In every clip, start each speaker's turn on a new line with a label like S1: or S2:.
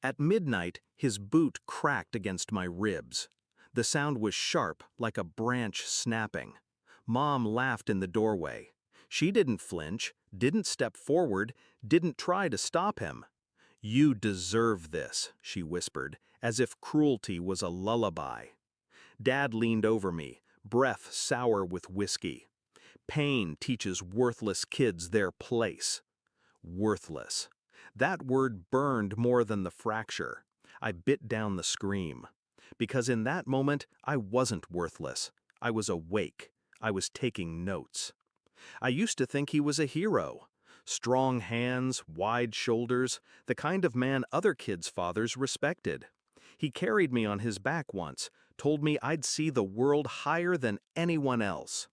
S1: At midnight, his boot cracked against my ribs. The sound was sharp, like a branch snapping. Mom laughed in the doorway. She didn't flinch, didn't step forward, didn't try to stop him. "You deserve this," she whispered, as if cruelty was a lullaby. Dad leaned over me, breath sour with whiskey. "Pain teaches worthless kids their place." Worthless. That word burned more than the fracture. I bit down the scream. Because in that moment, I wasn't worthless. I was awake. I was taking notes. I used to think he was a hero. Strong hands, wide shoulders, the kind of man other kids' fathers respected. He carried me on his back once, told me I'd see the world higher than anyone else.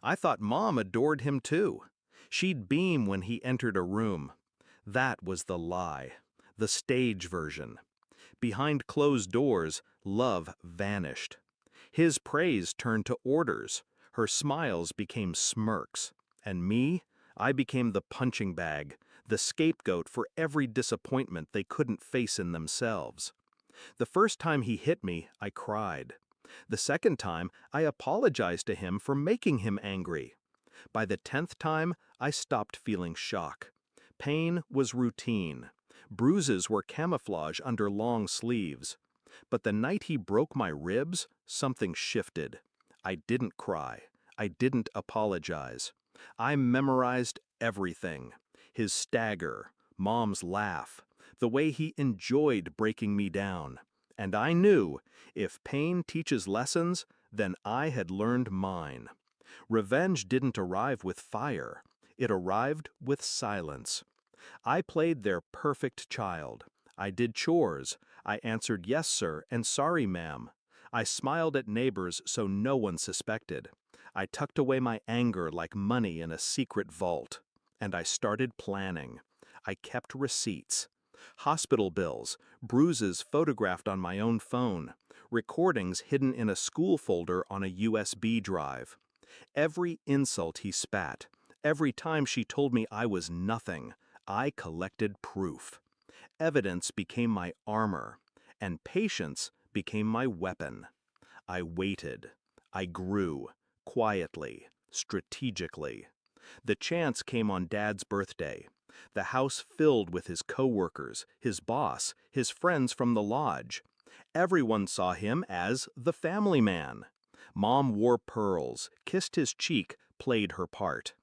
S1: I thought Mom adored him too. She'd beam when he entered a room. That was the lie, the stage version. Behind closed doors, love vanished. His praise turned to orders. Her smiles became smirks. And me, I became the punching bag, the scapegoat for every disappointment they couldn't face in themselves. The first time he hit me, I cried. The second time, I apologized to him for making him angry. By the 10th time, I stopped feeling shock. Pain was routine. Bruises were camouflage under long sleeves. But the night he broke my ribs, something shifted. I didn't cry. I didn't apologize. I memorized everything. His stagger, Mom's laugh, the way he enjoyed breaking me down. And I knew, if pain teaches lessons, then I had learned mine. Revenge didn't arrive with fire. It arrived with silence. I played their perfect child. I did chores. I answered yes, sir, and sorry, ma'am. I smiled at neighbors so no one suspected. I tucked away my anger like money in a secret vault. And I started planning. I kept receipts. Hospital bills, bruises photographed on my own phone, recordings hidden in a school folder on a USB drive. Every insult he spat, every time she told me I was nothing, I collected proof. Evidence became my armor, and patience became my weapon. I waited. I grew, quietly, strategically. The chance came on Dad's birthday. The house filled with his coworkers, his boss, his friends from the lodge. Everyone saw him as the family man. Mom wore pearls, kissed his cheek, played her part.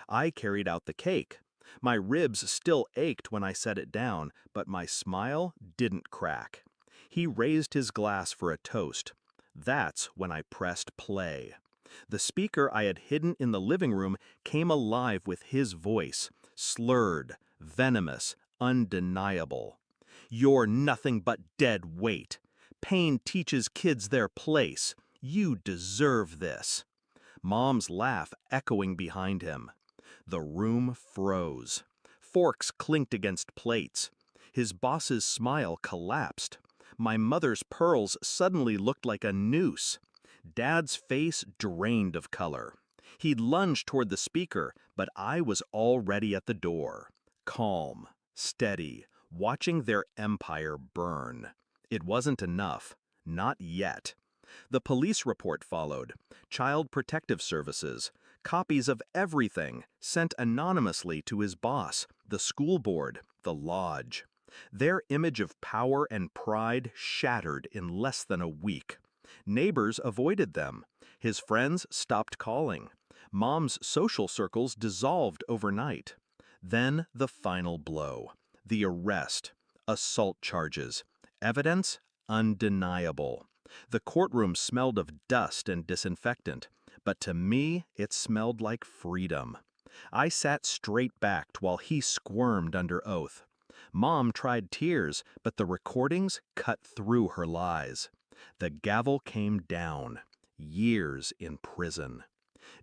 S1: I carried out the cake. My ribs still ached when I set it down, but my smile didn't crack. He raised his glass for a toast. That's when I pressed play. The speaker I had hidden in the living room came alive with his voice, slurred, venomous, undeniable. "You're nothing but dead weight. Pain teaches kids their place. You deserve this." Mom's laugh echoing behind him. The room froze. Forks clinked against plates. His boss's smile collapsed. My mother's pearls suddenly looked like a noose. Dad's face drained of color. He lunged toward the speaker, but I was already at the door. Calm, steady, watching their empire burn. It wasn't enough. Not yet. The police report followed. Child Protective Services. Copies of everything sent anonymously to his boss, the school board, the lodge. Their image of power and pride shattered in less than a week. Neighbors avoided them. His friends stopped calling. Mom's social circles dissolved overnight. Then the final blow. The arrest. Assault charges. Evidence undeniable. The courtroom smelled of dust and disinfectant, but to me it smelled like freedom. I sat straight-backed while he squirmed under oath. Mom tried tears, but the recordings cut through her lies. The gavel came down. Years in prison.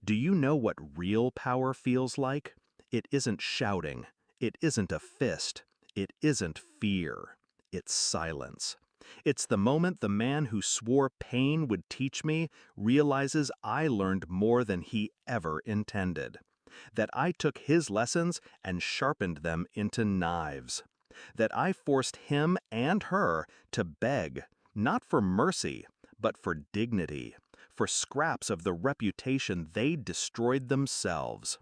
S1: Do you know what real power feels like? It isn't shouting. It isn't a fist. It isn't fear. It's silence. It's the moment the man who swore pain would teach me realizes I learned more than he ever intended. That I took his lessons and sharpened them into knives. that I forced him and her to beg, not for mercy, but for dignity, for scraps of the reputation they destroyed themselves.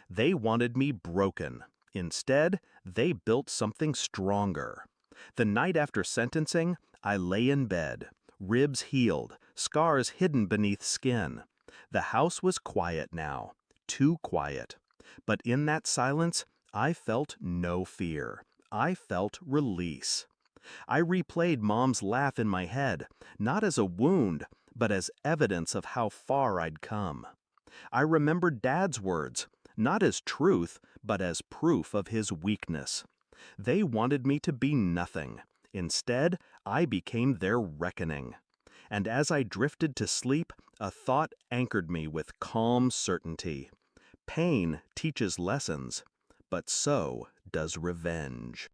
S1: They wanted me broken. Instead, they built something stronger. The night after sentencing, I lay in bed, ribs healed, scars hidden beneath skin. The house was quiet now, too quiet. But in that silence, I felt no fear. I felt release. I replayed Mom's laugh in my head, not as a wound, but as evidence of how far I'd come. I remembered Dad's words, not as truth, but as proof of his weakness. They wanted me to be nothing. Instead, I became their reckoning. And as I drifted to sleep, a thought anchored me with calm certainty. Pain teaches lessons, but so does revenge.